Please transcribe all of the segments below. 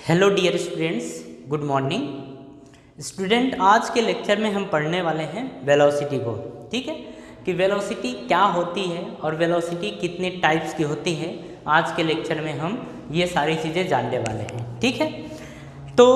Hello dear students, good morning student. आज के lecture में हम पढ़ने वाले हैं वेलोसिटी को। ठीक है कि वेलोसिटी क्या होती है और वेलोसिटी कितने टाइप्स की होती है। आज के लेक्चर में हम ये सारी चीज़ें जानने वाले हैं। ठीक है, तो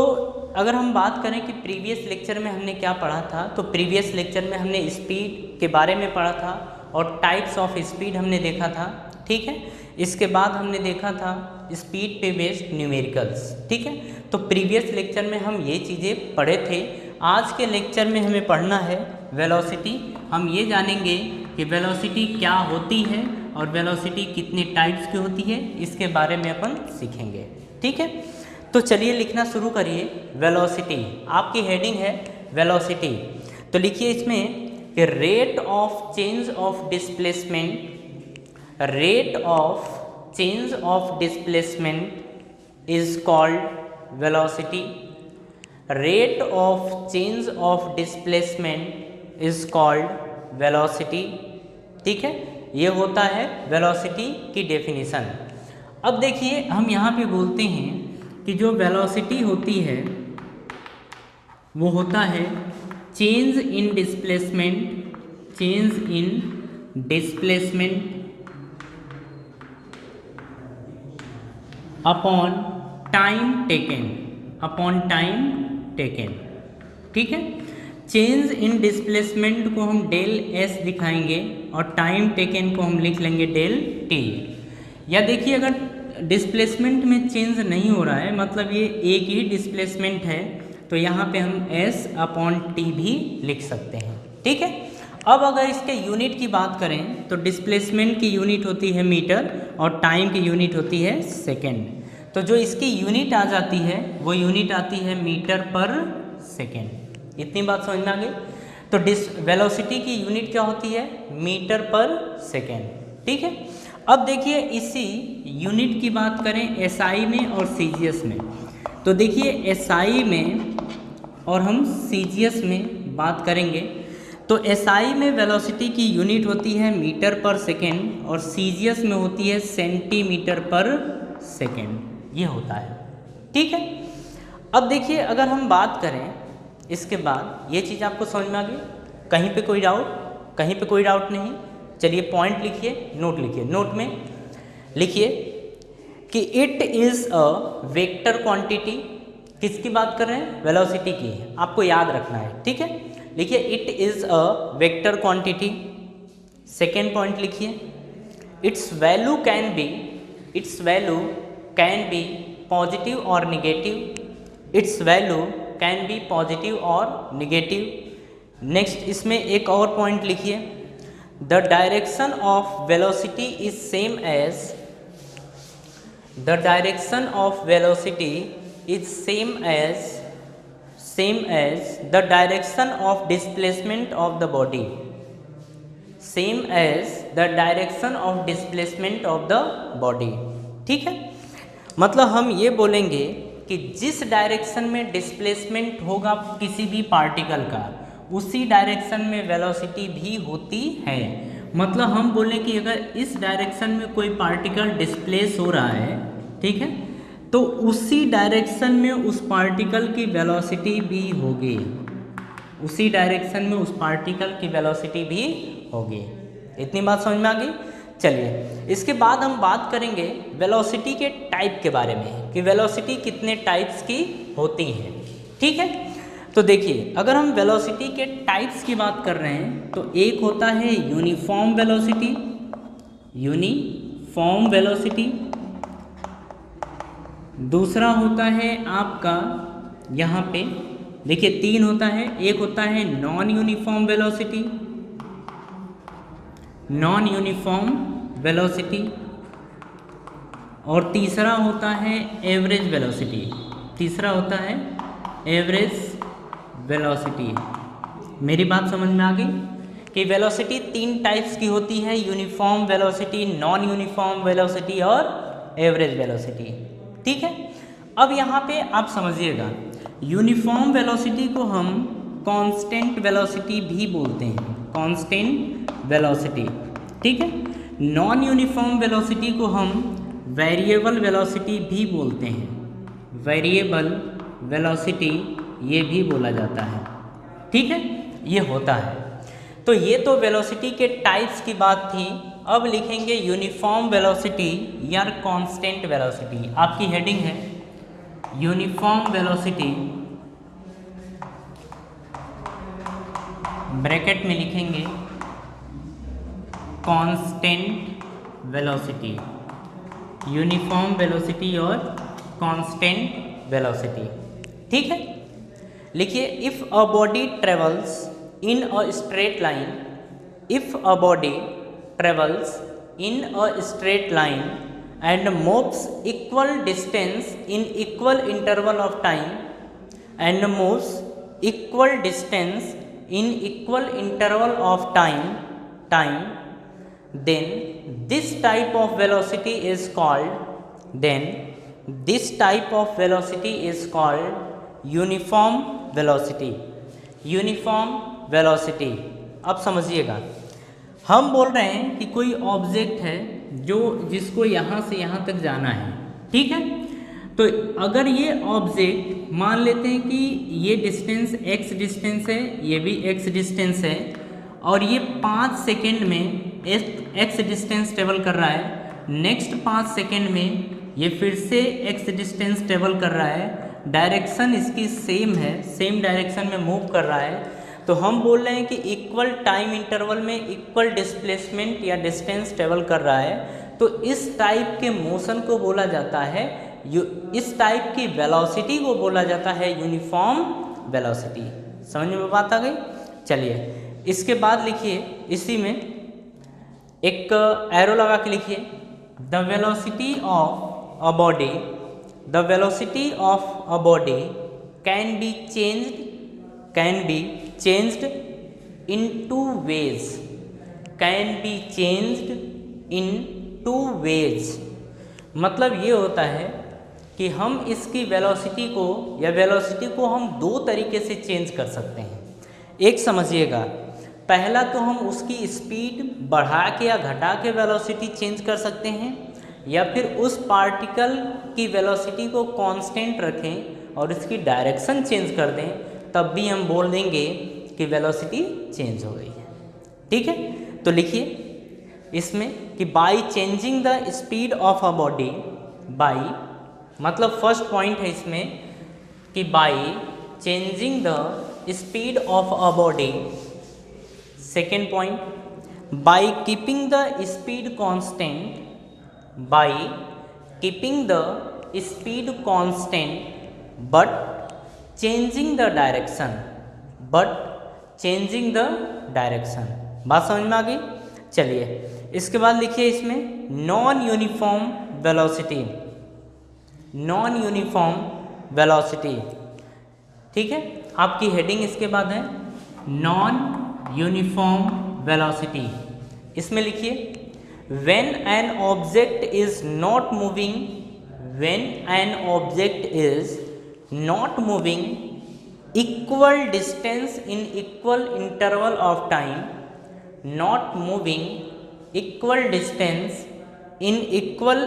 अगर हम बात करें कि प्रीवियस लेक्चर में हमने क्या पढ़ा था, तो प्रीवियस लेक्चर में हमने स्पीड के बारे में पढ़ा था और टाइप्स ऑफ स्पीड हमने देखा था। ठीक है, इसके बाद हमने देखा था स्पीड पे बेस्ड न्यूमेरिकल्स। ठीक है, तो प्रीवियस लेक्चर में हम ये चीज़ें पढ़े थे। आज के लेक्चर में हमें पढ़ना है वेलोसिटी। हम ये जानेंगे कि वेलोसिटी क्या होती है और वेलोसिटी कितने टाइप्स की होती है, इसके बारे में अपन सीखेंगे। ठीक है, तो चलिए लिखना शुरू करिए। वेलोसिटी आपकी हेडिंग है वेलोसिटी, तो लिखिए इसमें कि rate of change of displacement, rate of change of displacement is called velocity. Rate of change of displacement is called velocity. ठीक है, ये होता है वेलोसिटी की डेफिनेशन। अब देखिए हम यहाँ पे बोलते हैं कि जो वेलोसिटी होती है वो होता है change in displacement, change in displacement upon time taken, upon time taken. ठीक है, चेंज इन डिस्प्लेसमेंट को हम डेल एस दिखाएंगे और टाइम टेकन को हम लिख लेंगे डेल टी। या देखिए अगर डिस्प्लेसमेंट में चेंज नहीं हो रहा है, मतलब ये एक ही डिस्प्लेसमेंट है, तो यहाँ पे हम एस अपॉन टी भी लिख सकते हैं। ठीक है, अब अगर इसके यूनिट की बात करें तो डिस्प्लेसमेंट की यूनिट होती है मीटर और टाइम की यूनिट होती है सेकेंड। तो जो इसकी यूनिट आ जाती है वो यूनिट आती है मीटर पर सेकेंड। इतनी बात समझ में आ गई। तो वेलोसिटी की यूनिट क्या होती है? मीटर पर सेकेंड। ठीक है, अब देखिए इसी यूनिट की बात करें एसआई में और सीजीएस में, तो देखिए एसआई में और हम सीजीएस में बात करेंगे तो एसआई में वेलोसिटी की यूनिट होती है मीटर पर सेकेंड और सीजीएस में होती है सेंटीमीटर पर सेकेंड। ये होता है। ठीक है, अब देखिए अगर हम बात करें इसके बाद, ये चीज़ आपको समझ में आ गई? कहीं पे कोई डाउट? कहीं पे कोई डाउट नहीं? चलिए पॉइंट लिखिए, नोट लिखिए। नोट में लिखिए कि it is a vector quantity. किसकी बात कर रहे हैं? वेलोसिटी की। आपको याद रखना है। ठीक है, लिखिए it is a vector quantity. Second point लिखिए its value can be, its value can be positive और negative, its value can be positive और निगेटिव। नेक्स्ट इसमें एक और पॉइंट लिखिए the direction of velocity is same as, the direction of velocity is same as the direction of displacement of the body, same as the direction of displacement of the body। ठीक है, मतलब हम ये बोलेंगे कि जिस direction में displacement होगा किसी भी पार्टिकल का, उसी डायरेक्शन में वेलोसिटी भी होती है। मतलब हम बोलें कि अगर इस डायरेक्शन में कोई पार्टिकल डिस्प्लेस हो रहा है, ठीक है, तो उसी डायरेक्शन में उस पार्टिकल की वेलोसिटी भी होगी, उसी डायरेक्शन में उस पार्टिकल की वेलोसिटी भी होगी। इतनी बात समझ में आ गई? चलिए इसके बाद हम बात करेंगे वेलोसिटी के टाइप के बारे में कि वेलोसिटी कितने टाइप्स की होती हैं। ठीक है, तो देखिए अगर हम वेलोसिटी के टाइप्स की बात कर रहे हैं तो एक होता है यूनिफॉर्म वेलोसिटी, यूनिफॉर्म वेलोसिटी। दूसरा होता है आपका यहाँ पे देखिए तीन होता है, एक होता है non uniform velocity, non uniform velocity, और तीसरा होता है एवरेज वेलोसिटी, तीसरा होता है एवरेज वेलोसिटी। मेरी बात समझ में आ गई कि वेलोसिटी तीन टाइप्स की होती है, uniform velocity, non uniform velocity और एवरेज वेलोसिटी। ठीक है, अब यहाँ पे आप समझिएगा यूनिफॉर्म वेलोसिटी को हम कांस्टेंट वेलोसिटी भी बोलते हैं, कांस्टेंट वेलोसिटी। ठीक है, नॉन यूनिफॉर्म वेलोसिटी को हम वेरिएबल वेलोसिटी भी बोलते हैं, वेरिएबल वेलोसिटी ये भी बोला जाता है। ठीक है, ये होता है। तो ये तो वेलोसिटी के टाइप्स की बात थी। अब लिखेंगे यूनिफॉर्म वेलोसिटी या कांस्टेंट वेलोसिटी। आपकी हेडिंग है यूनिफॉर्म वेलोसिटी, ब्रैकेट में लिखेंगे कांस्टेंट वेलोसिटी, यूनिफॉर्म वेलोसिटी और कांस्टेंट वेलोसिटी। ठीक है, लिखिए if a body travels in a straight line, if a body travels in a straight line and moves equal distance in equal interval of time and moves equal distance in equal interval of time, then this type of velocity is called, then this type of velocity is called uniform velocity, uniform velocity। अब समझिएगा, हम बोल रहे हैं कि कोई object है जो जिसको यहाँ से यहाँ तक जाना है। ठीक है, तो अगर ये ऑब्जेक्ट मान लेते हैं कि ये डिस्टेंस x डिस्टेंस है, ये भी x डिस्टेंस है, और ये 5 सेकेंड में x डिस्टेंस ट्रेवल कर रहा है, नेक्स्ट 5 सेकेंड में ये फिर से x डिस्टेंस ट्रेवल कर रहा है, डायरेक्शन इसकी सेम है, सेम डायरेक्शन में मूव कर रहा है, तो हम बोल रहे हैं कि इक्वल टाइम इंटरवल में इक्वल डिस्प्लेसमेंट या डिस्टेंस ट्रेवल कर रहा है। तो इस टाइप के मोशन को बोला जाता है, इस टाइप की वेलोसिटी को बोला जाता है यूनिफॉर्म वेलोसिटी। समझ में बात आ गई? चलिए इसके बाद लिखिए, इसी में एक एरो लगा के लिखिए the velocity of a body, the velocity of a body can be changed in two ways, can be changed in two ways। मतलब ये होता है कि हम इसकी वेलोसिटी को या वेलोसिटी को हम दो तरीके से चेंज कर सकते हैं। एक समझिएगा, पहला तो हम उसकी स्पीड बढ़ा के या घटा के वेलोसिटी चेंज कर सकते हैं, या फिर उस पार्टिकल की वेलोसिटी को कांस्टेंट रखें और इसकी डायरेक्शन चेंज कर दें, तब भी हम बोल देंगे कि वेलोसिटी चेंज हो गई है। ठीक है, तो लिखिए इसमें कि by changing the speed of a body, by मतलब फर्स्ट पॉइंट है इसमें कि by changing the speed of a body, second point by keeping the speed constant, by keeping the speed constant but changing the direction, but changing the direction. बात समझ में आ गई? चलिए इसके बाद लिखिए इसमें non uniform velocity, non uniform velocity. ठीक है, आपकी हेडिंग इसके बाद है नॉन यूनिफॉर्म वेलोसिटी। इसमें लिखिए when an object is not moving, when an object is not moving equal distance in equal interval of time, not moving equal distance in equal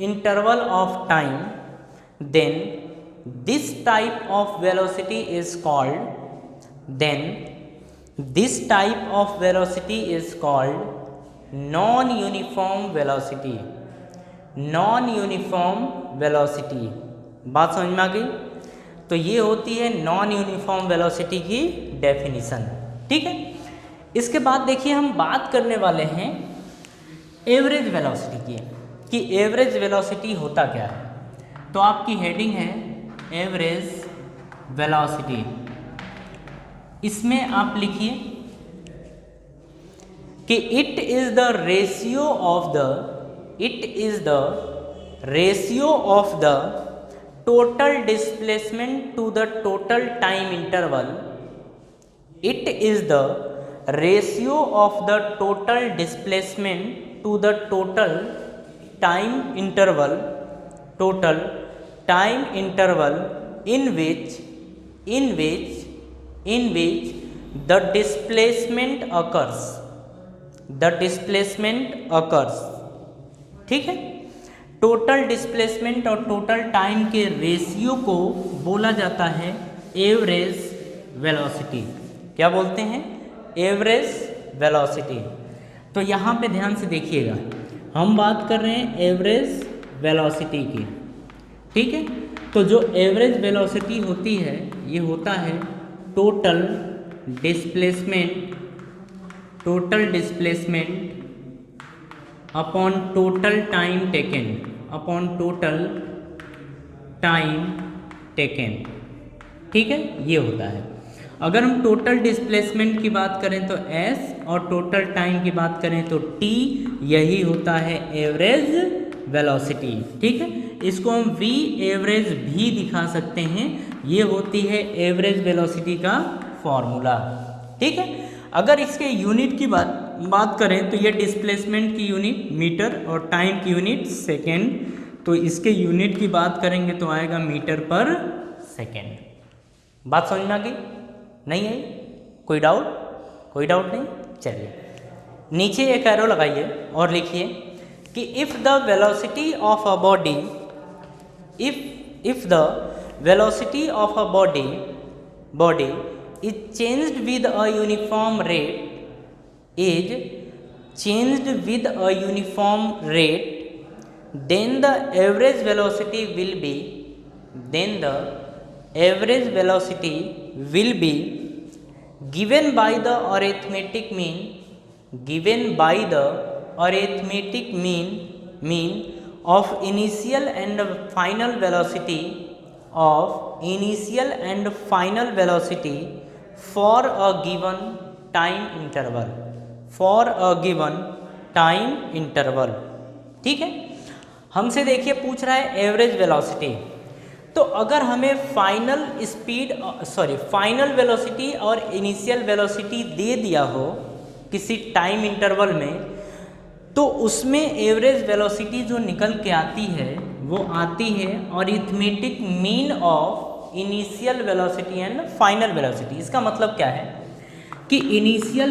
interval of time, then this type of velocity is called, then this type of velocity is called non-uniform velocity, non-uniform velocity। बात समझ में आ गई? तो ये होती है non uniform velocity की definition. ठीक है, इसके बाद देखिए हम बात करने वाले हैं एवरेज वेलोसिटी की, कि एवरेज वेलोसिटी होता क्या है। तो आपकी हेडिंग है एवरेज वेलोसिटी। इसमें आप लिखिए कि it is the ratio of the, it is the ratio of the total displacement to the total time interval, it is the ratio of the total displacement to the total time interval, total time interval in which the displacement occurs, the displacement occurs। ठीक है, total displacement और total time के ratio को बोला जाता है average velocity. क्या बोलते हैं? Average velocity. तो यहाँ पे ध्यान से देखिएगा, हम बात कर रहे हैं एवरेज वेलोसिटी की, ठीक है। तो जो एवरेज वेलोसिटी होती है ये होता है total displacement upon total time taken, upon total time taken, ठीक है, ये होता है। अगर हम टोटल डिस्प्लेसमेंट की बात करें तो s और टोटल टाइम की बात करें तो t, यही होता है एवरेज वेलोसिटी, ठीक है। इसको हम v एवरेज भी दिखा सकते हैं, ये होती है एवरेज वेलोसिटी का फॉर्मूला, ठीक है। अगर इसके यूनिट की बात करें तो ये डिस्प्लेसमेंट की यूनिट मीटर और टाइम की यूनिट सेकेंड, तो इसके यूनिट की बात करेंगे तो आएगा मीटर पर सेकेंड। बात समझ में आ गई? नहीं आई? कोई डाउट नहीं? चलिए नीचे एक एरो लगाइए और लिखिए कि if the velocity of a body, if the velocity of a body is changed with a uniform rate, then the average velocity will be given by the arithmetic mean of initial and final velocity for a given time interval, ठीक है। हमसे देखिए पूछ रहा है average velocity, तो अगर हमें फाइनल वेलोसिटी और इनिशियल वेलोसिटी दे दिया हो किसी टाइम इंटरवल में, तो उसमें एवरेज वेलोसिटी जो निकल के आती है वो आती है arithmetic mean of initial velocity and final velocity. इसका मतलब क्या है कि initial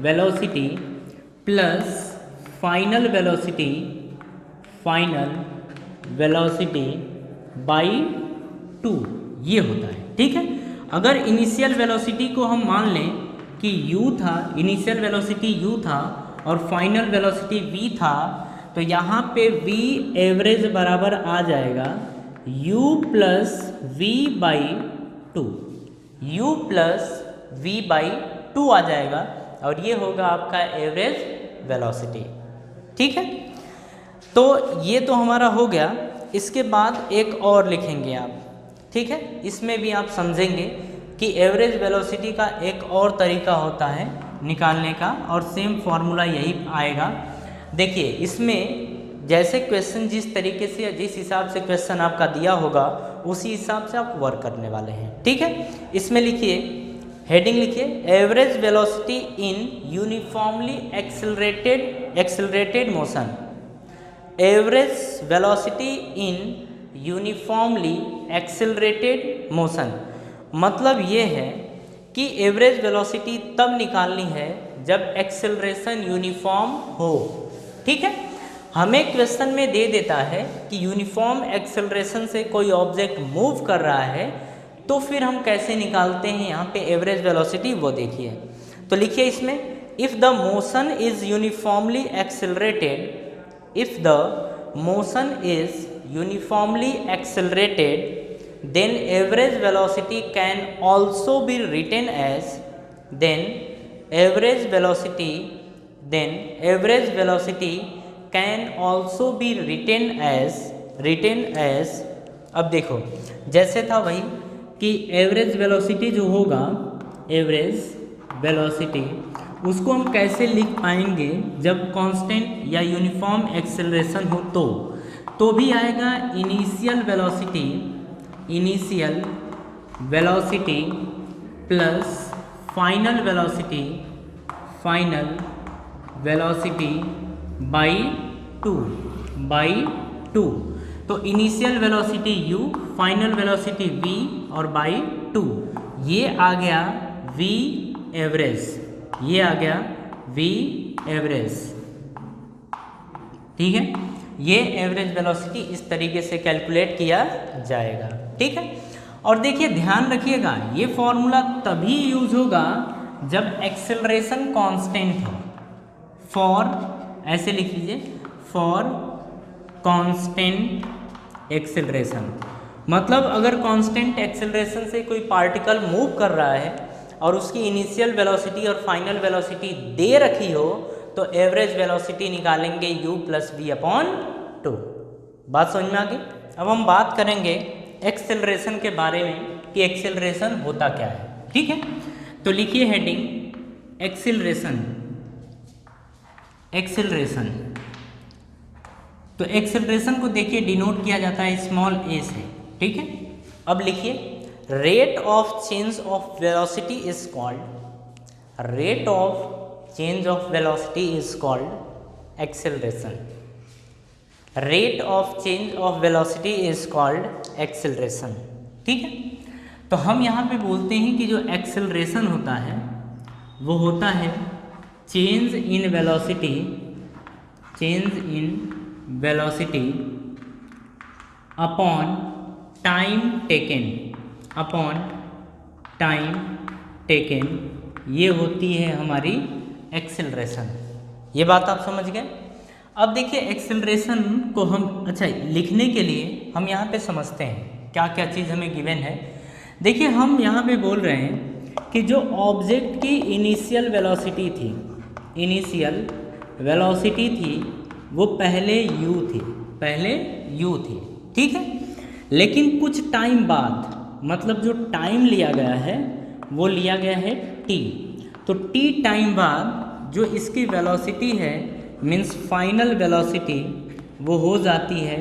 velocity plus final velocity by 2, ये होता है, ठीक है। अगर इनिशियल वेलोसिटी को हम मान लें कि u था, इनिशियल वेलोसिटी u था और फाइनल वेलोसिटी v था, तो यहाँ पे v एवरेज बराबर आ जाएगा u प्लस v बाई 2 आ जाएगा, और ये होगा आपका एवरेज वेलोसिटी, ठीक है। तो ये तो हमारा हो गया। इसके बाद एक और लिखेंगे आप, ठीक है। इसमें भी आप समझेंगे कि एवरेज वेलोसिटी का एक और तरीका होता है निकालने का, और सेम फॉर्मूला यही आएगा। देखिए इसमें जैसे क्वेश्चन जिस तरीके से या जिस हिसाब से क्वेश्चन आपका दिया होगा उसी हिसाब से आप वर्क करने वाले हैं, ठीक है। इसमें लिखिए, हेडिंग लिखिए, एवरेज वेलोसिटी इन uniformly accelerated motion. Average velocity इन यूनिफॉर्मली एक्सेलरेटेड मोशन मतलब ये है कि एवरेज वेलोसिटी तब निकालनी है जब एक्सेलरेशन यूनिफॉर्म हो, ठीक है। हमें क्वेश्चन में दे देता है कि यूनिफॉर्म एक्सेलरेशन से कोई ऑब्जेक्ट मूव कर रहा है, तो फिर हम कैसे निकालते हैं यहाँ पे एवरेज वेलोसिटी, वो देखिए। तो लिखिए इसमें, if the motion is uniformly accelerated then average velocity can also be written as अब देखो जैसे था वही कि एवरेज वेलोसिटी जो होगा, एवरेज वेलोसिटी उसको हम कैसे लिख पाएंगे जब कांस्टेंट या यूनिफॉर्म एक्सेलरेशन हो, तो भी आएगा initial velocity plus final velocity by 2। तो initial velocity u, final velocity v और बाई 2, ये आ गया v एवरेज, ठीक है, ये एवरेज वेलोसिटी इस तरीके से कैलकुलेट किया जाएगा। ठीक है, और देखिए ध्यान रखिएगा ये फॉर्मूला तभी यूज होगा जब एक्सेलरेशन कांस्टेंट हो। फॉर, ऐसे लिख लीजिए, फॉर कांस्टेंट एक्सेलरेशन, मतलब अगर कांस्टेंट एक्सेलरेशन से कोई पार्टिकल मूव कर रहा है और उसकी इनिशियल वेलोसिटी और फाइनल वेलोसिटी दे रखी हो तो एवरेज वेलोसिटी निकालेंगे u प्लस वी अपॉन 2। बात समझ में आ गई। अब हम बात करेंगे एक्सेलरेशन के बारे में कि एक्सेलरेशन होता क्या है। ठीक है, तो लिखिए हेडिंग एक्सेलरेशन। एक्सेलरेशन, तो एक्सेलरेशन को देखिए डिनोट किया जाता है स्मॉल a से। ठीक है, अब लिखिए rate of change of velocity is called, rate of change of velocity is called acceleration. Rate of change of velocity is called acceleration. ठीक है, तो हम यहाँ पे बोलते हैं कि जो एक्सेलरेशन होता है वो होता है change in velocity, change in velocity upon time taken, upon time taken, ये होती है हमारी एक्सेलरेशन। ये बात आप समझ गए। अब देखिए एक्सेलरेशन को हम अच्छा लिखने के लिए हम यहाँ पे समझते हैं क्या क्या चीज़ हमें गिवन है। देखिए हम यहाँ पे बोल रहे हैं कि जो ऑब्जेक्ट की इनिशियल वेलोसिटी थी, इनिशियल वेलोसिटी थी वो पहले u थी, पहले u थी। ठीक है, लेकिन कुछ टाइम बाद, मतलब जो टाइम लिया गया है वो लिया गया है t, तो t टाइम बाद जो इसकी वेलोसिटी है मीन्स फाइनल वेलोसिटी वो हो जाती है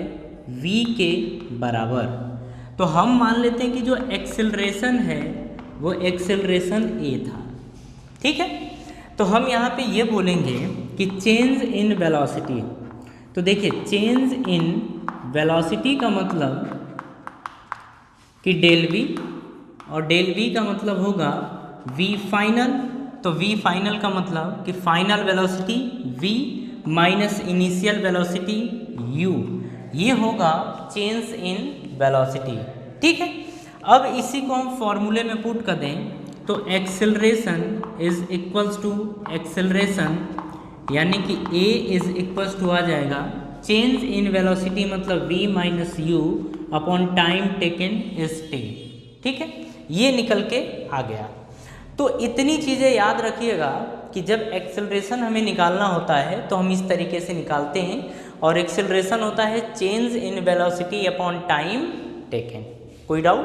v के बराबर। तो हम मान लेते हैं कि जो एक्सेलरेशन है वो एक्सेलरेशन a था। ठीक है, तो हम यहाँ पे ये बोलेंगे कि चेंज इन वेलोसिटी, तो देखिए चेंज इन वेलोसिटी का मतलब कि डेल v, और डेल v का मतलब होगा v फाइनल, तो v फाइनल का मतलब कि final velocity v minus initial velocity u, ये होगा चेंज इन वेलोसिटी। ठीक है, अब इसी को हम फॉर्मूले में पुट कर दें तो acceleration is equals to acceleration, यानी कि a इज इक्वल्स टू आ जाएगा चेंज इन वेलोसिटी मतलब v minus u upon time taken is t। ठीक है, ये निकल के आ गया। तो इतनी चीज़ें याद रखिएगा कि जब एक्सेलरेशन हमें निकालना होता है तो हम इस तरीके से निकालते हैं, और एक्सेलरेशन होता है change in velocity upon time taken. कोई डाउट?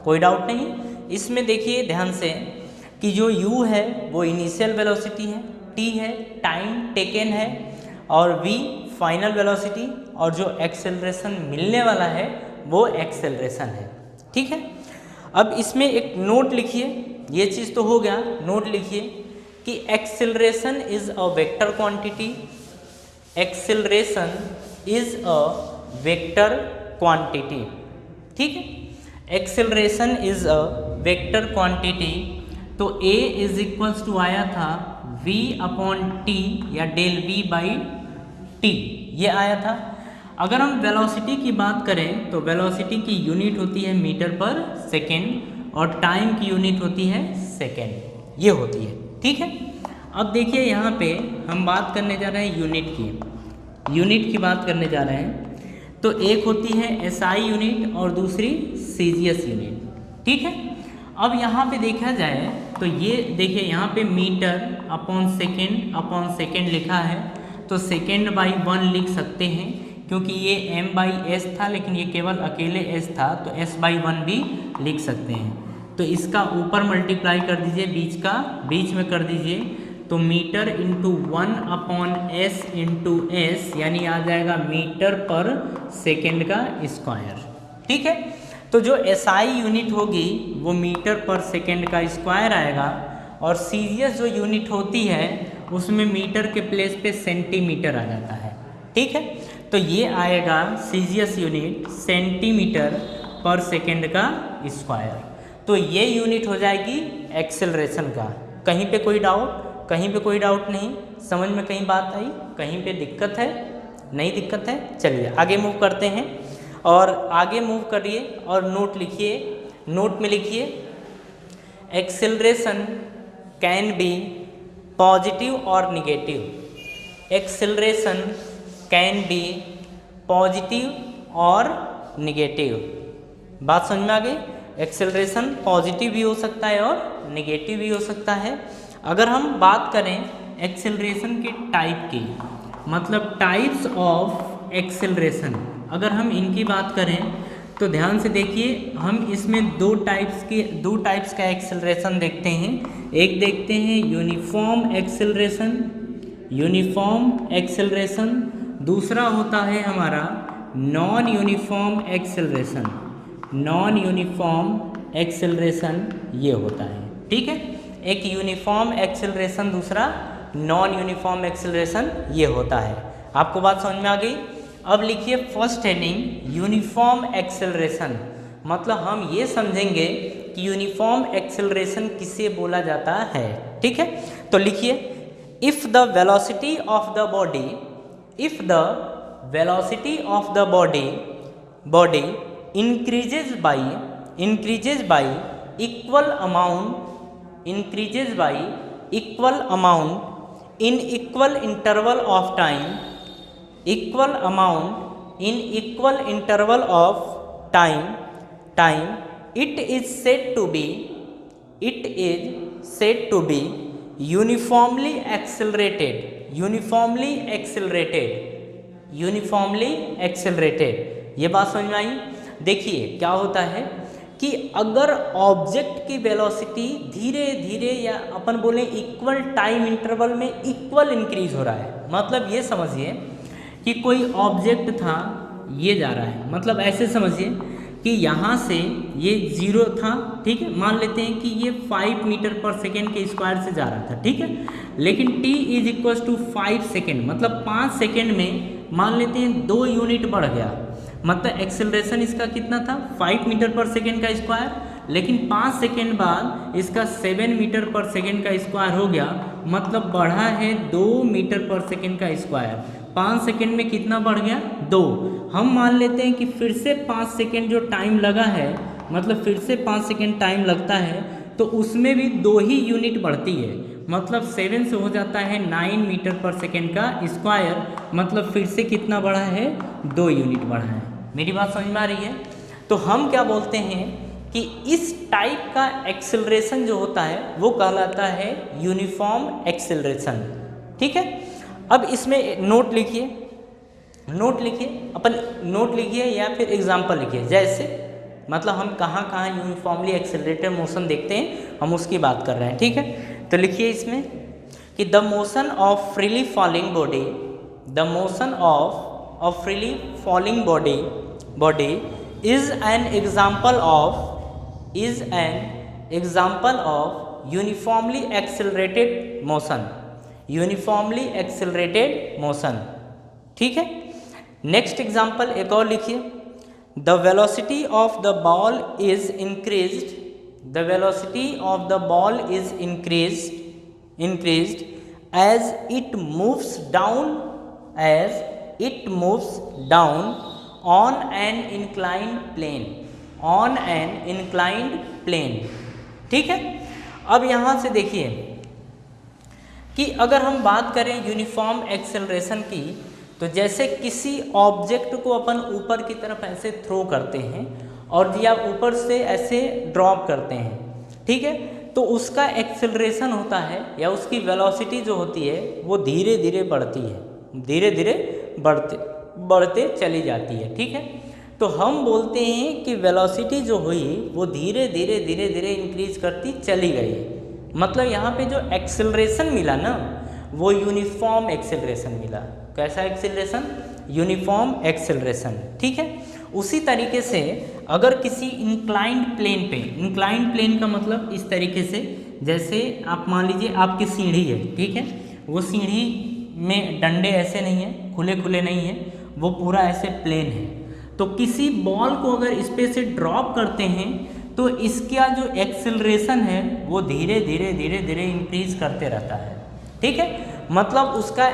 कोई डाउट नहीं। इसमें देखिए ध्यान से कि जो u है वो इनिशियल वेलोसिटी है, t है टाइम टेकन है, और v फाइनल वेलोसिटी, और जो एक्सेलरेशन मिलने वाला है वो एक्सेलरेशन है। ठीक है, अब इसमें एक नोट लिखिए, ये चीज़ तो हो गया, नोट लिखिए कि acceleration is a vector quantity, acceleration is a vector quantity. ठीक है, acceleration is a vector quantity, तो a इज इक्वल्स टू आया था v अपॉन टी या डेल v बाई टी, ये आया था। अगर हम वेलोसिटी की बात करें तो वेलोसिटी की यूनिट होती है मीटर पर सेकेंड और टाइम की यूनिट होती है सेकेंड, ये होती है। ठीक है, अब देखिए यहाँ पे हम बात करने जा रहे हैं यूनिट की, यूनिट की बात करने जा रहे हैं। तो एक होती है SI यूनिट और दूसरी CGS यूनिट। ठीक है, अब यहाँ पे देखा जाए तो ये देखिए यहाँ पे मीटर अपॉन सेकेंड लिखा है, तो सेकेंड बाई 1 लिख सकते हैं क्योंकि ये m बाई एस था, लेकिन ये केवल अकेले s था, तो s बाई 1 भी लिख सकते हैं। तो इसका ऊपर मल्टीप्लाई कर दीजिए, बीच का बीच में कर दीजिए, तो metre into 1 upon s into s, यानी आ जाएगा मीटर पर सेकेंड का स्क्वायर। ठीक है, तो जो SI यूनिट होगी वो मीटर पर सेकेंड का स्क्वायर आएगा, और CGS जो यूनिट होती है उसमें मीटर के प्लेस पे सेंटीमीटर आ जाता है। ठीक है, तो ये आएगा CGS यूनिट सेंटीमीटर पर सेकेंड का स्क्वायर। तो ये यूनिट हो जाएगी एक्सेलरेशन का। कहीं पे कोई डाउट? कहीं पे कोई डाउट नहीं? समझ में कहीं बात आई? कहीं पे दिक्कत है? नहीं दिक्कत है। चलिए आगे मूव करते हैं, और आगे मूव करिए और नोट लिखिए। नोट में लिखिए एक्सेलरेशन कैन बी पॉजिटिव और negative. Acceleration can be positive और निगेटिव। बात समझ में आ गई? एक्सेलरेशन पॉजिटिव भी हो सकता है और निगेटिव भी हो सकता है। अगर हम बात करें एक्सेलरेशन के टाइप की, मतलब टाइप्स ऑफ एक्सेलरेशन, अगर हम इनकी बात करें तो ध्यान से देखिए, हम इसमें दो टाइप्स का एक्सेलरेशन देखते हैं। एक देखते हैं यूनिफॉर्म एक्सेलरेशन, यूनिफॉर्म एक्सेलरेशन। दूसरा होता है हमारा non uniform acceleration. Non uniform acceleration ये होता है, ठीक है। एक यूनिफॉर्म एक्सेलरेशन, दूसरा नॉन यूनिफॉर्म एक्सेलरेशन ये होता है। आपको बात समझ में आ गई? अब लिखिए फर्स्ट हेडिंग यूनिफॉर्म एक्सेलरेशन। मतलब हम ये समझेंगे कि यूनिफॉर्म एक्सेलरेशन किसे बोला जाता है, ठीक है। तो लिखिए if the velocity of the body, if the velocity of the body increases by equal amount, increases by equal amount in equal interval of time, equal amount in equal interval of time, it is said to be uniformly accelerated, uniformly accelerated। ये बात समझ में आई? देखिए क्या होता है कि अगर ऑब्जेक्ट की वेलोसिटी धीरे धीरे या अपन बोले इक्वल टाइम इंटरवल में इक्वल इंक्रीज हो रहा है, मतलब ये समझिए कि कोई ऑब्जेक्ट था, ये जा रहा है, मतलब ऐसे समझिए कि यहाँ से ये 0 था, ठीक है। मान लेते हैं कि ये 5 मीटर पर सेकेंड के स्क्वायर से जा रहा था, ठीक है। लेकिन t is equal to 5 second, मतलब 5 सेकेंड में मान लेते हैं 2 यूनिट बढ़ गया, मतलब एक्सेलरेशन इसका कितना था 5 मीटर पर सेकेंड का स्क्वायर, लेकिन 5 सेकेंड बाद इसका 7 मीटर पर सेकेंड का स्क्वायर हो गया, मतलब बढ़ा है 2 मीटर पर सेकेंड का स्क्वायर। 5 सेकेंड में कितना बढ़ गया 2। हम मान लेते हैं कि फिर से 5 सेकेंड जो टाइम लगा है, मतलब फिर से 5 सेकेंड टाइम लगता है, तो उसमें भी 2 ही यूनिट बढ़ती है, मतलब 7 से हो जाता है 9 मीटर पर सेकेंड का स्क्वायर, मतलब फिर से कितना बढ़ा है 2 यूनिट बढ़ा है। मेरी बात समझ में आ रही है? तो हम क्या बोलते हैं कि इस टाइप का एक्सेलरेशन जो होता है वो कहलाता है यूनिफॉर्म एक्सेलरेशन, ठीक है। अब इसमें नोट लिखिए, अपन नोट लिखिए या फिर एग्जाम्पल लिखिए, जैसे मतलब हम कहाँ कहाँ यूनिफॉर्मली एक्सेलरेटेड मोशन देखते हैं, हम उसकी बात कर रहे हैं, ठीक है। तो लिखिए इसमें कि the motion of freely falling body, the motion of freely falling body is an example of uniformly accelerated motion, ठीक है। नेक्स्ट एग्जाम्पल एक और लिखिए, the velocity of the ball is increased, the velocity of the ball is increased as it moves down on an inclined plane, ठीक है। अब यहाँ से देखिए कि अगर हम बात करें यूनिफॉर्म एक्सेलरेशन की, तो जैसे किसी ऑब्जेक्ट को अपन ऊपर की तरफ ऐसे थ्रो करते हैं और या ऊपर से ऐसे ड्रॉप करते हैं, ठीक है, तो उसका एक्सेलरेशन होता है या उसकी वेलोसिटी जो होती है वो धीरे धीरे बढ़ती है, धीरे धीरे बढ़ते चली जाती है, ठीक है। तो हम बोलते हैं कि वेलोसिटी जो हुई वो धीरे धीरे इंक्रीज करती चली गई, मतलब यहाँ पे जो एक्सेलरेशन मिला ना वो यूनिफॉर्म एक्सेलरेशन मिला। कैसा एक्सेलरेशन? यूनिफॉर्म एक्सेलरेशन, ठीक है। उसी तरीके से अगर किसी इंक्लाइंड प्लेन पे, इंक्लाइंड प्लेन का मतलब इस तरीके से, जैसे आप मान लीजिए आपकी सीढ़ी है, ठीक है, वो सीढ़ी में डंडे ऐसे नहीं है, खुले नहीं है, वो पूरा ऐसे प्लेन है, तो किसी बॉल को अगर इस पे से ड्रॉप करते हैं तो इसका जो एक्सेलरेशन है वो धीरे धीरे इंक्रीज करते रहता है, ठीक है। मतलब उसका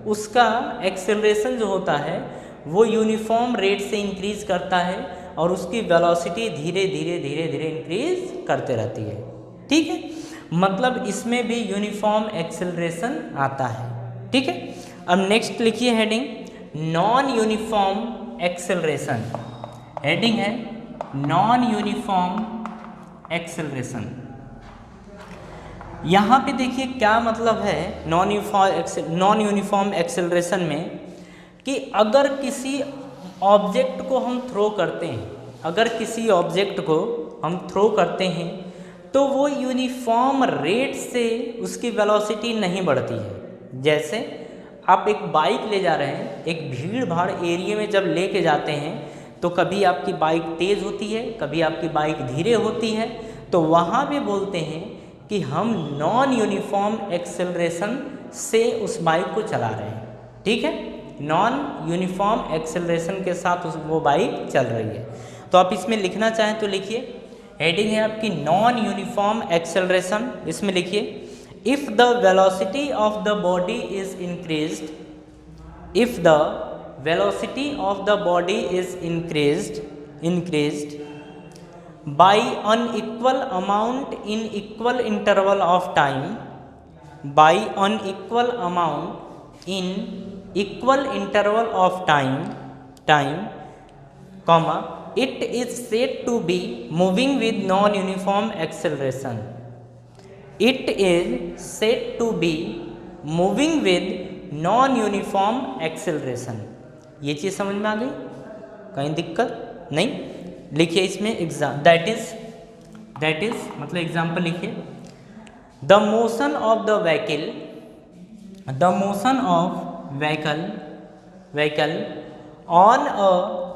उसका एक्सेलरेशन जो होता है वो यूनिफॉर्म रेट से इंक्रीज करता है और उसकी वेलोसिटी धीरे धीरे धीरे धीरे इंक्रीज करते रहती है। ठीक है, मतलब इसमें भी यूनिफॉर्म एक्सेलरेशन आता है। ठीक है, अब नेक्स्ट लिखिए heading non uniform acceleration. Heading है नॉन यूनिफॉर्म एक्सेलरेशन। यहाँ पे देखिए क्या मतलब है नॉन यूनिफॉर्म एक्सेलरेशन में कि अगर किसी ऑब्जेक्ट को हम थ्रो करते हैं, अगर किसी ऑब्जेक्ट को हम थ्रो करते हैं तो वो यूनिफॉर्म रेट से उसकी वेलोसिटी नहीं बढ़ती है। जैसे आप एक बाइक ले जा रहे हैं, एक भीड़ भाड़ एरिया में जब लेके जाते हैं तो कभी आपकी बाइक तेज़ होती है, कभी आपकी बाइक धीरे होती है, तो वहाँ भी बोलते हैं कि हम नॉन यूनिफॉर्म एक्सेलरेशन से उस बाइक को चला रहे हैं। ठीक है, नॉन यूनिफॉर्म एक्सेलरेशन के साथ वो बाइक चल रही है। तो आप इसमें लिखना चाहें तो लिखिए, हेडिंग है आपकी नॉन यूनिफॉर्म एक्सेलरेशन। इसमें लिखिए if the velocity of the body is increased, if the velocity of the body is increased by an equal amount in equal interval of time, by an equal amount in equal interval of time, comma, it is said to be moving with non-uniform acceleration. It is said to be moving with non-uniform acceleration. ये चीज़ समझ में आ गई? कहीं दिक्कत नहीं? लिखिए इसमें that is मतलब एग्जाम्पल लिखिए, the motion of the vehicle, the motion of vehicle on a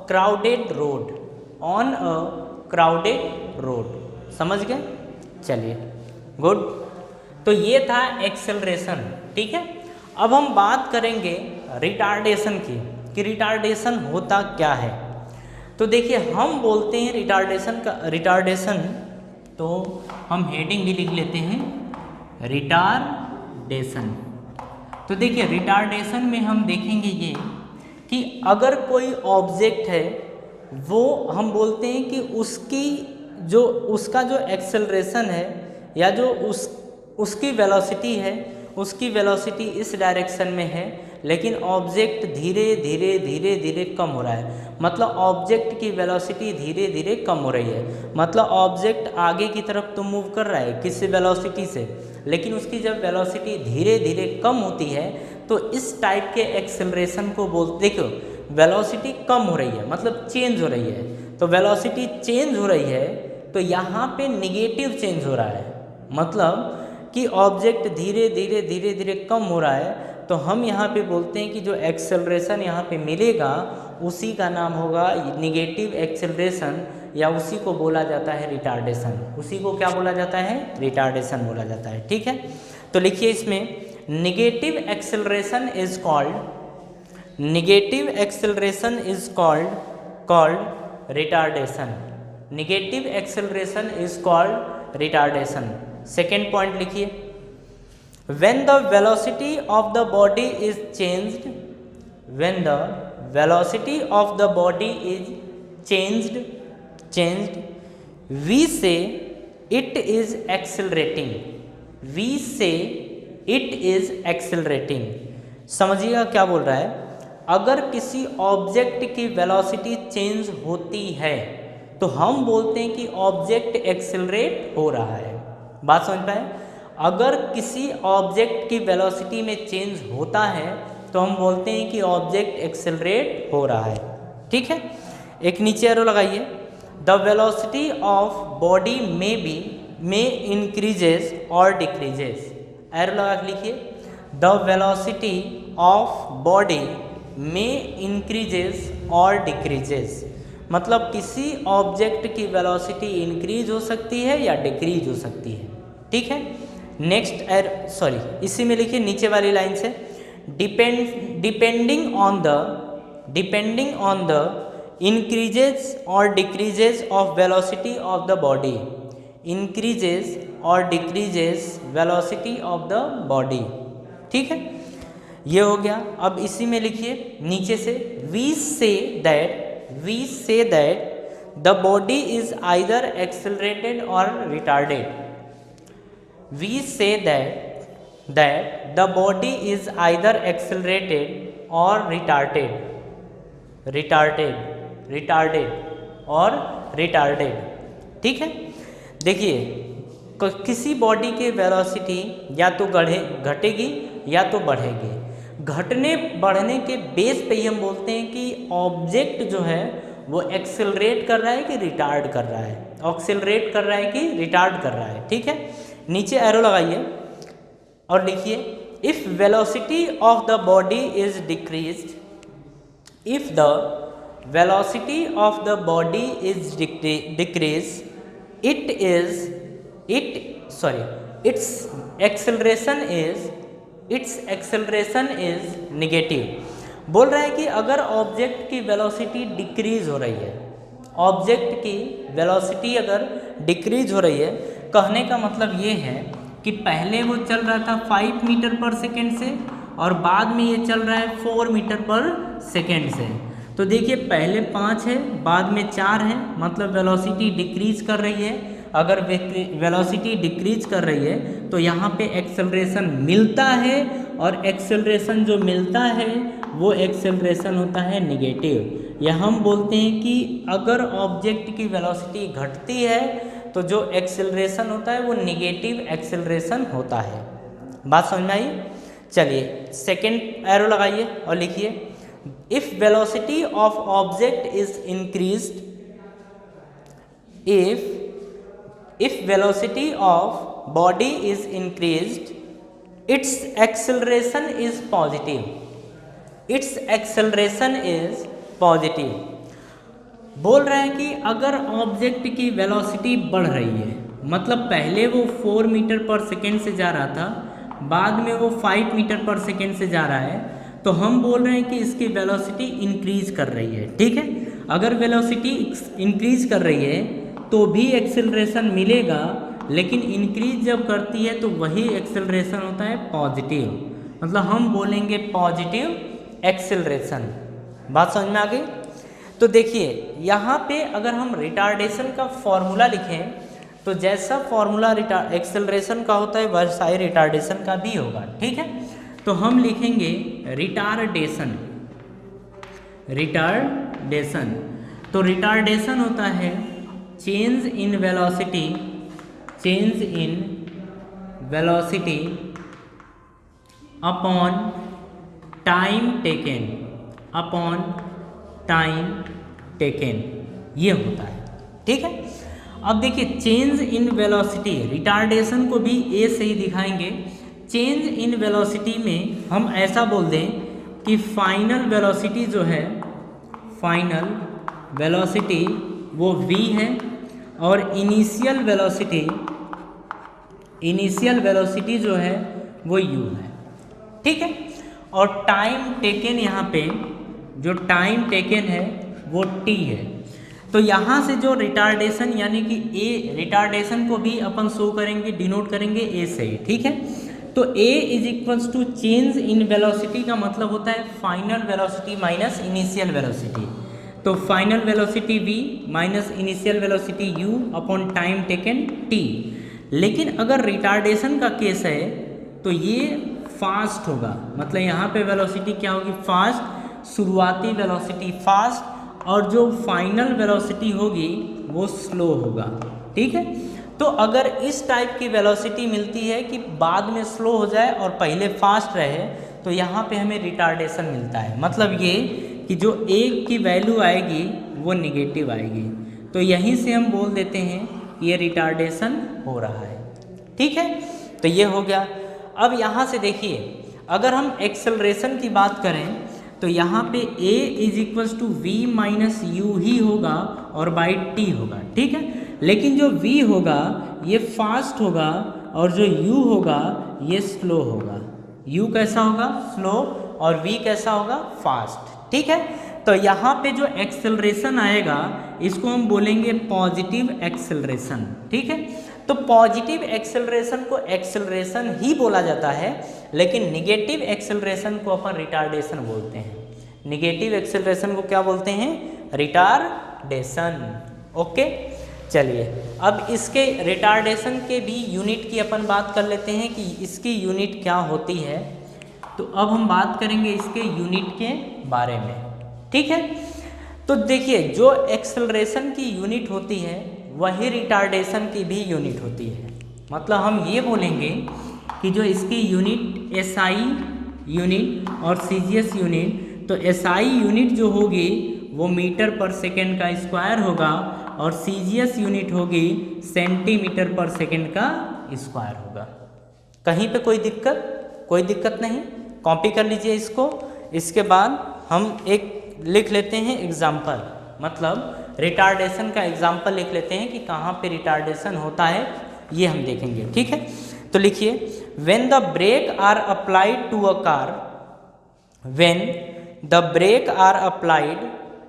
crowded road, on a crowded road. समझ गए? चलिए गुड। तो ये था एक्सेलरेशन। ठीक है, अब हम बात करेंगे रिटार्डेशन की कि रिटार्डेशन होता क्या है। तो देखिए हम बोलते हैं रिटार्डेशन, तो हम हेडिंग भी लिख लेते हैं रिटार्डेशन। तो देखिए रिटार्डेशन में हम देखेंगे ये कि अगर कोई ऑब्जेक्ट है वो हम बोलते हैं कि उसका जो एक्सेलरेशन है या जो उसकी वेलोसिटी है, उसकी वेलोसिटी इस डायरेक्शन में है, लेकिन ऑब्जेक्ट धीरे धीरे कम हो रहा है। मतलब ऑब्जेक्ट की वेलोसिटी धीरे धीरे कम हो रही है, मतलब ऑब्जेक्ट आगे की तरफ तो मूव कर रहा है किसी वेलोसिटी से, लेकिन उसकी जब वेलोसिटी धीरे धीरे कम होती है तो इस टाइप के एक्सेलरेशन को बोलते। देखो वेलोसिटी कम हो रही है मतलब चेंज हो रही है, तो वेलोसिटी चेंज हो रही है तो यहाँ पे निगेटिव चेंज हो रहा है, मतलब कि ऑब्जेक्ट धीरे धीरे कम हो रहा है, तो हम यहाँ पे बोलते हैं कि जो एक्सेलरेशन यहाँ पे मिलेगा उसी का नाम होगा निगेटिव एक्सेलरेशन, या उसी को बोला जाता है रिटार्डेशन। उसी को क्या बोला जाता है? रिटार्डेशन बोला जाता है। ठीक है, तो लिखिए इसमें negative acceleration is called retardation. Negative acceleration is called retardation. Second point लिखिए, when the velocity of the body is changed, when the velocity of the body is changed, we say it is accelerating, we say it is accelerating। समझिएगा क्या बोल रहा है, अगर किसी object की velocity change होती है तो हम बोलते हैं कि ऑब्जेक्ट एक्सेलरेट हो रहा है। बात समझ पाए? अगर किसी ऑब्जेक्ट की वेलोसिटी में चेंज होता है तो हम बोलते हैं कि ऑब्जेक्ट एक्सेलरेट हो रहा है। ठीक है, एक नीचे एरो लगाइए, the velocity of body may increases और डिक्रीजेस। एरो लगा के लिखिए, the velocity of body may increases और डिक्रीजेस, मतलब किसी ऑब्जेक्ट की वेलोसिटी इंक्रीज हो सकती है या डिक्रीज हो सकती है। ठीक है, नेक्स्ट इसी में लिखिए नीचे वाली लाइन से, डिपेंडिंग ऑन द इंक्रीजेस और decreases of velocity of the body, increases और decreases velocity of the body. ठीक है, ये हो गया। अब इसी में लिखिए नीचे से, we say that the body is either accelerated और retarded. We say that the body is either accelerated और रिटार्डेड। ठीक है, देखिए किसी बॉडी के वेलोसिटी या तो घटेगी या तो बढ़ेगी। घटने बढ़ने के बेस पे ही हम बोलते हैं कि ऑब्जेक्ट जो है वो एक्सेलरेट कर रहा है कि रिटार्ड कर रहा है, एक्सेलरेट कर रहा है कि रिटार्ड कर रहा है। ठीक है, नीचे एरो लगाइए और लिखिए, if velocity of the body is decreased, if the velocity of the body is decreased, its acceleration is negative। बोल रहा है कि अगर ऑब्जेक्ट की वेलोसिटी डिक्रीज हो रही है, ऑब्जेक्ट की वेलोसिटी अगर डिक्रीज हो रही है, कहने का मतलब ये है कि पहले वो चल रहा था 5 मीटर पर सेकेंड से और बाद में ये चल रहा है 4 मीटर पर सेकेंड से। तो देखिए पहले 5 है, बाद में 4 है, मतलब वेलोसिटी डिक्रीज कर रही है। अगर वेलोसिटी डिक्रीज कर रही है तो यहाँ पे एक्सेलरेशन मिलता है, और एक्सेलरेशन जो मिलता है वो एक्सेलरेशन होता है निगेटिव। या हम बोलते हैं कि अगर ऑब्जेक्ट की वेलोसिटी घटती है तो जो एक्सेलरेशन होता है वो निगेटिव एक्सेलरेशन होता है। बात समझ में आई? चलिए सेकेंड एरो लगाइए और लिखिए, if velocity of object is increased, if velocity of body is increased, its acceleration is positive, its acceleration is positive। बोल रहा है कि अगर ऑब्जेक्ट की वेलोसिटी बढ़ रही है, मतलब पहले वो 4 मीटर पर सेकेंड से जा रहा था, बाद में वो 5 मीटर पर सेकेंड से जा रहा है, तो हम बोल रहे हैं कि इसकी वेलोसिटी इंक्रीज कर रही है। ठीक है, अगर वेलोसिटी इंक्रीज कर रही है तो भी एक्सेलरेशन मिलेगा, लेकिन इंक्रीज जब करती है तो वही एक्सेलरेशन होता है पॉजिटिव, मतलब हम बोलेंगे पॉजिटिव एक्सेलरेशन। बात समझ में आ गई? तो देखिए यहाँ पे अगर हम रिटार्डेशन का फॉर्मूला लिखें तो जैसा फॉर्मूला एक्सेलरेशन का होता है वैसा ही रिटार्डेशन का भी होगा। ठीक है, तो हम लिखेंगे रिटार्डेशन। तो रिटार्डेशन होता है change in velocity upon time taken, ये होता है। ठीक है, अब देखिए चेंज इन वेलोसिटी, रिटार्डेशन को भी ए से ही दिखाएंगे। चेंज इन वेलोसिटी में हम ऐसा बोल दें कि फाइनल वेलोसिटी जो है, फाइनल वेलोसिटी वो v है, और इनिशियल वेलोसिटी जो है वो u है। ठीक है, और टाइम टेकन यहाँ पे जो टाइम टेकन है वो t है। तो यहाँ से जो रिटार्डेशन यानी कि a, रिटार्डेशन को भी अपन शो करेंगे, डिनोट करेंगे a से ही। ठीक है, तो a is equals to change in velocity का मतलब होता है final velocity minus initial velocity. तो final velocity v minus initial velocity u upon time taken t। लेकिन अगर रिटार्डेशन का केस है तो ये फास्ट होगा, मतलब यहाँ पे वेलोसिटी क्या होगी? फास्ट, शुरुआती वेलोसिटी फास्ट, और जो फाइनल वेलोसिटी होगी वो स्लो होगा। ठीक है, तो अगर इस टाइप की वेलोसिटी मिलती है कि बाद में स्लो हो जाए और पहले फास्ट रहे, तो यहाँ पे हमें रिटार्डेशन मिलता है। मतलब ये कि जो एक की वैल्यू आएगी वो निगेटिव आएगी, तो यहीं से हम बोल देते हैं कि ये रिटार्डेशन हो रहा है। ठीक है, तो ये हो गया। अब यहाँ से देखिए अगर हम एक्सेलरेशन की बात करें तो यहाँ पे a is equals to v minus u ही होगा और बाई t होगा। ठीक है, लेकिन जो v होगा ये फास्ट होगा और जो u होगा ये स्लो होगा। u कैसा होगा? स्लो, और v कैसा होगा? फास्ट। ठीक है, तो यहाँ पे जो एक्सेलरेशन आएगा इसको हम बोलेंगे पॉजिटिव एक्सेलरेशन। ठीक है, तो पॉजिटिव एक्सेलरेशन को एक्सेलरेशन ही बोला जाता है, लेकिन निगेटिव एक्सेलरेशन को अपन रिटार्डेशन बोलते हैं। निगेटिव एक्सेलरेशन को क्या बोलते हैं? रिटार्डेशन। ओके, चलिए अब इसके रिटार्डेशन के भी यूनिट की अपन बात कर लेते हैं कि इसकी यूनिट क्या होती है। तो अब हम बात करेंगे इसके यूनिट के बारे में, ठीक है। तो देखिए, जो एक्सेलरेशन की यूनिट होती है वही रिटार्डेशन की भी यूनिट होती है। मतलब हम ये बोलेंगे कि जो इसकी यूनिट एसआई यूनिट और सीजीएस यूनिट, तो एसआई यूनिट जो होगी वो मीटर पर सेकेंड का स्क्वायर होगा और सीजीएस यूनिट होगी सेंटीमीटर पर सेकेंड का स्क्वायर होगा। कहीं पे कोई दिक्कत नहीं, कॉपी कर लीजिए इसको। इसके बाद हम एक लिख लेते हैं एग्जाम्पल, मतलब रिटार्डेशन का एग्जाम्पल लिख लेते हैं कि कहाँ पे रिटार्डेशन होता है, ये हम देखेंगे, ठीक है। तो लिखिए, when the brake are applied to a car, when the brake are applied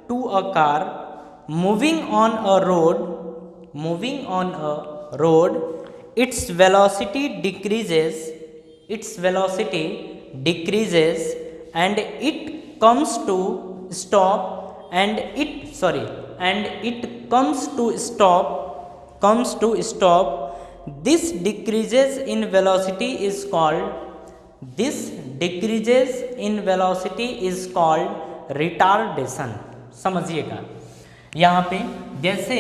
to a car moving on a road, its velocity decreases and it comes to stop and it comes to stop. This decreases in velocity is called retardation। समझिएगा, यहाँ पे जैसे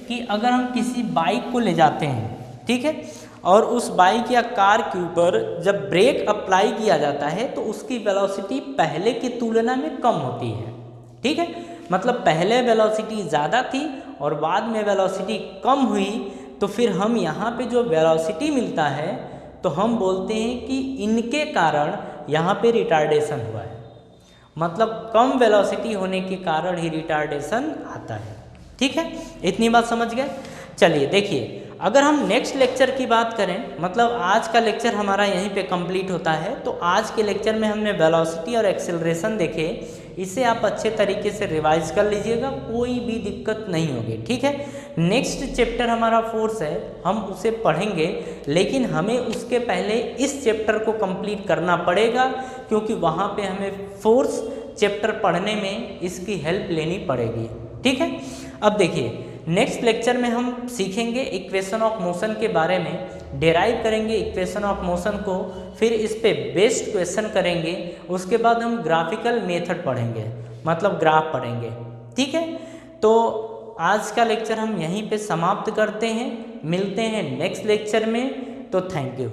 कि अगर हम किसी bike को ले जाते हैं, ठीक है, और उस बाइक या कार के ऊपर जब ब्रेक अप्लाई किया जाता है तो उसकी वेलोसिटी पहले की तुलना में कम होती है, ठीक है। मतलब पहले वेलोसिटी ज़्यादा थी और बाद में वेलोसिटी कम हुई, तो फिर हम यहाँ पे जो वेलोसिटी मिलता है तो हम बोलते हैं कि इनके कारण यहाँ पे रिटार्डेशन हुआ है। मतलब कम वेलोसिटी होने के कारण ही रिटार्डेशन आता है, ठीक है। इतनी बात समझ गए। चलिए देखिए, अगर हम नेक्स्ट लेक्चर की बात करें, मतलब आज का लेक्चर हमारा यहीं पे कंप्लीट होता है। तो आज के लेक्चर में हमने वेलोसिटी और एक्सेलरेशन देखे, इसे आप अच्छे तरीके से रिवाइज कर लीजिएगा, कोई भी दिक्कत नहीं होगी, ठीक है। नेक्स्ट चैप्टर हमारा फोर्स है, हम उसे पढ़ेंगे, लेकिन हमें उसके पहले इस चैप्टर को कंप्लीट करना पड़ेगा, क्योंकि वहाँ पे हमें फोर्स चैप्टर पढ़ने में इसकी हेल्प लेनी पड़ेगी, ठीक है। अब देखिए, नेक्स्ट लेक्चर में हम सीखेंगे इक्वेशन ऑफ मोशन के बारे में, डेराइव करेंगे इक्वेशन ऑफ मोशन को, फिर इस पे बेस्ड क्वेश्चन करेंगे, उसके बाद हम ग्राफिकल मेथड पढ़ेंगे, मतलब ग्राफ पढ़ेंगे, ठीक है। तो आज का लेक्चर हम यहीं पे समाप्त करते हैं, मिलते हैं नेक्स्ट लेक्चर में। तो थैंक यू।